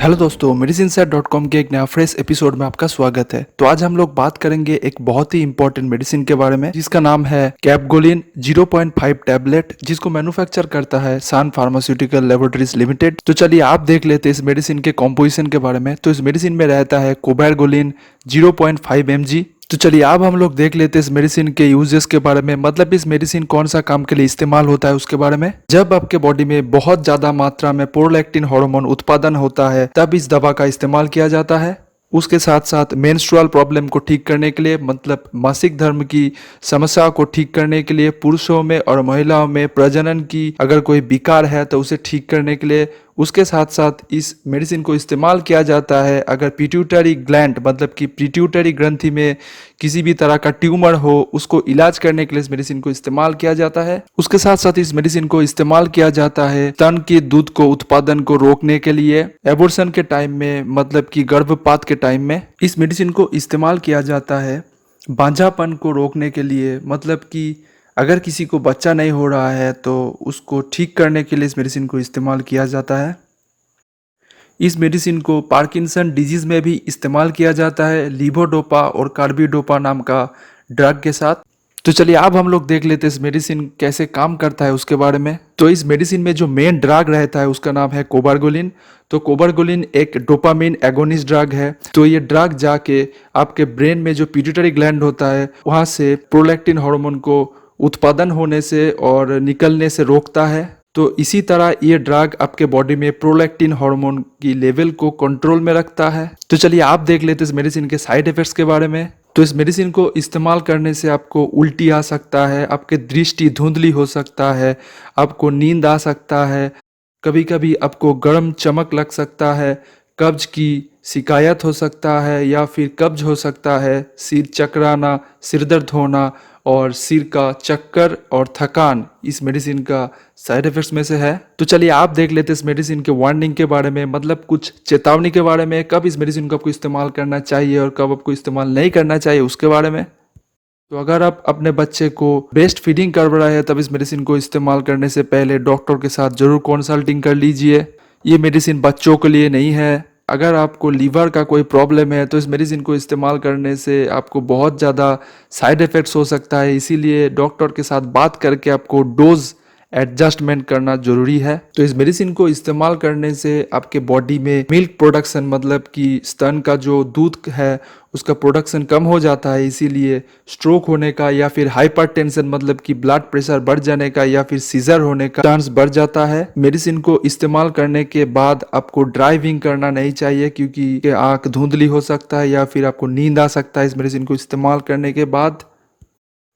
Hello दोस्तों, medicineset.com के एक नया फ्रेश एपिसोड में आपका स्वागत है। तो आज हम लोग बात करेंगे एक बहुत ही इंपॉर्टेंट मेडिसिन के बारे में जिसका नाम है कैपगोलिन 0.5 टैबलेट, जिसको मैन्युफैक्चर करता है सान फार्मास्यूटिकल लेबोरेटरीज लिमिटेड। तो चलिए आप देख लेते हैं इस मेडिसिन के कॉम्पोजिशन के बारे में। तो इस मेडिसिन में रहता है कोबैरगोलिन 0.5 mg। तो चलिए अब हम लोग देख लेते हैं इस मेडिसिन के यूजेस के बारे में, मतलब इस मेडिसिन कौन सा काम के लिए इस्तेमाल होता है उसके बारे में। जब आपके बॉडी में बहुत ज्यादा मात्रा में प्रोलैक्टिन हार्मोन उत्पादन होता है तब इस दवा का इस्तेमाल किया जाता है। उसके साथ साथ मेंस्ट्रुअल प्रॉब्लम को ठीक करने के लिए, मतलब मासिक धर्म की समस्या को ठीक करने के लिए, पुरुषों में और महिलाओं में प्रजनन की अगर कोई विकार है तो उसे ठीक करने के लिए। उसके साथ साथ इस मेडिसिन को इस्तेमाल किया जाता है अगर पिट्यूटरी ग्लैंड, मतलब कि पिट्यूटरी ग्रंथि में किसी भी तरह का ट्यूमर हो, उसको इलाज करने के लिए इस मेडिसिन को इस्तेमाल किया जाता है। उसके साथ साथ इस मेडिसिन को इस्तेमाल किया जाता है स्तन के दूध को उत्पादन को रोकने के लिए, एबॉर्शन के टाइम में, मतलब कि गर्भपात के टाइम में इस मेडिसिन को इस्तेमाल किया जाता है बांझापन को रोकने के लिए, मतलब कि अगर किसी को बच्चा नहीं हो रहा है तो उसको ठीक करने के लिए इस मेडिसिन को इस्तेमाल किया जाता है। इस मेडिसिन को पार्किंसन डिजीज में भी इस्तेमाल किया जाता है लीवोडोपा और कार्बिडोपा नाम का ड्रग के साथ। तो चलिए अब हम लोग देख लेते हैं इस मेडिसिन कैसे काम करता है उसके बारे में। तो इस मेडिसिन में जो मेन ड्रग रहता है उसका नाम है कोबारगोलिन। तो कोबारगोलिन एक डोपामिन एगोनिस्ट ड्रग है। तो ये ड्रग जाके आपके ब्रेन में जो पिट्यूटरी ग्लैंड होता है वहाँ से प्रोलैक्टिन हार्मोन को उत्पादन होने से और निकलने से रोकता है। तो इसी तरह ये ड्रग आपके बॉडी में प्रोलैक्टिन हार्मोन की लेवल को कंट्रोल में रखता है। तो चलिए आप देख लेते हैं इस मेडिसिन के साइड इफेक्ट्स के बारे में। तो इस मेडिसिन को इस्तेमाल करने से आपको उल्टी आ सकता है, आपके दृष्टि धुंधली हो सकता है, आपको नींद आ सकता है, कभी कभी आपको गर्म चमक लग सकता है, कब्ज की शिकायत हो सकता है या फिर कब्ज हो सकता है, सिर चकराना, सिर दर्द होना और सिर का चक्कर और थकान इस मेडिसिन का साइड इफेक्ट्स में से है। तो चलिए आप देख लेते हैं इस मेडिसिन के वार्निंग के बारे में, मतलब कुछ चेतावनी के बारे में, कब इस मेडिसिन को आपको इस्तेमाल करना चाहिए और कब आपको इस्तेमाल नहीं करना चाहिए उसके बारे में। तो अगर आप अपने बच्चे को ब्रेस्ट फीडिंग कर रहे हैं तब इस मेडिसिन को इस्तेमाल करने से पहले डॉक्टर के साथ जरूर कंसल्टिंग कर लीजिए। ये मेडिसिन बच्चों के लिए नहीं है। अगर आपको लीवर का कोई प्रॉब्लम है तो इस मेडिसिन को इस्तेमाल करने से आपको बहुत ज़्यादा साइड इफ़ेक्ट्स हो सकता है, इसीलिए डॉक्टर के साथ बात करके आपको डोज एडजस्टमेंट करना जरूरी है। तो इस मेडिसिन को इस्तेमाल करने से आपके बॉडी में मिल्क प्रोडक्शन, मतलब कि स्तन का जो दूध है उसका प्रोडक्शन कम हो जाता है, इसीलिए स्ट्रोक होने का या फिर हाइपरटेंशन, मतलब कि ब्लड प्रेशर बढ़ जाने का या फिर सीजर होने का चांस बढ़ जाता है। मेडिसिन को इस्तेमाल करने के बाद आपको ड्राइविंग करना नहीं चाहिए क्योंकि आंख धुंधली हो सकता है या फिर आपको नींद आ सकता है इस मेडिसिन को इस्तेमाल करने के बाद।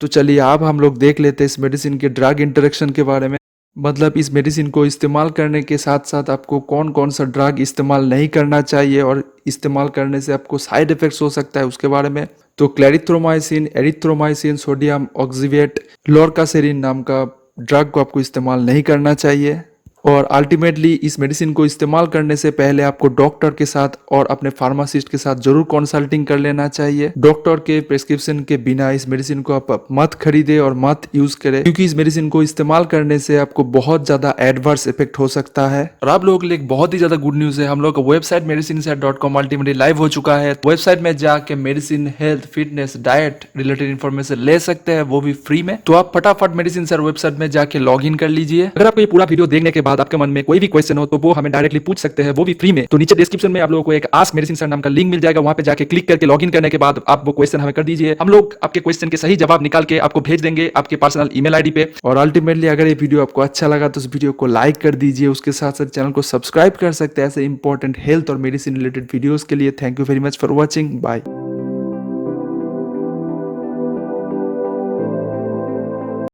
तो चलिए अब हम लोग देख लेते हैं इस मेडिसिन के ड्रग इंटरेक्शन के बारे में, मतलब इस मेडिसिन को इस्तेमाल करने के साथ साथ आपको कौन कौन सा ड्रग इस्तेमाल नहीं करना चाहिए और इस्तेमाल करने से आपको साइड इफेक्ट्स हो सकता है उसके बारे में। तो क्लैरिथ्रोमाइसिन, एरिथ्रोमाइसिन, सोडियम ऑक्सीवेट, लोरकासेरिन नाम का ड्रग को आपको इस्तेमाल नहीं करना चाहिए। और अल्टीमेटली इस मेडिसिन को इस्तेमाल करने से पहले आपको डॉक्टर के साथ और अपने फार्मासिस्ट के साथ जरूर कंसल्टिंग कर लेना चाहिए। डॉक्टर के प्रिस्क्रिप्शन के बिना इस मेडिसिन को आप मत खरीदे और मत यूज करें, क्योंकि इस मेडिसिन को इस्तेमाल करने से आपको बहुत ज्यादा एडवर्स इफेक्ट हो सकता है। और आप लोगों के लिए एक बहुत ही ज्यादा गुड न्यूज है, हम लोग का वेबसाइट medicineset.com अल्टीमेटली लाइव हो चुका है। वेबसाइट में जाके medicine, health, fitness, diet related information ले सकते हैं, वो भी फ्री में। तो आप फटाफट मेडिसिन सर वेबसाइट में जाके लॉग इन कर लीजिए। अगर आपको ये पूरा वीडियो देखने के बाद आपके मन में कोई भी क्वेश्चन हो तो वो हमें डायरेक्टली पूछ सकते हैं, वो भी फ्री में। तो नीचे डिस्क्रिप्शन में आप लोगों को एक आस्क मेडिसिन सर नाम का लिंक मिल जाएगा, वहां पे जाके क्लिक करके लॉगिन करने के बाद आप वो क्वेश्चन हमें कर दीजिए। हम लोग आपके क्वेश्चन के सही जवाब निकाल के आपको भेज देंगे आपके पर्सनल ईमेल आईडी पे। और अल्टीमेटली अगर ये वीडियो आपको अच्छा लगा तो इस वीडियो को लाइक कर दीजिए, उसके साथ साथ चैनल को सब्सक्राइब कर सकते हैं ऐसे इंपॉर्टेंट हेल्थ और मेडिसिन रिलेटेड वीडियोस के लिए। Thank you very much for watching, bye.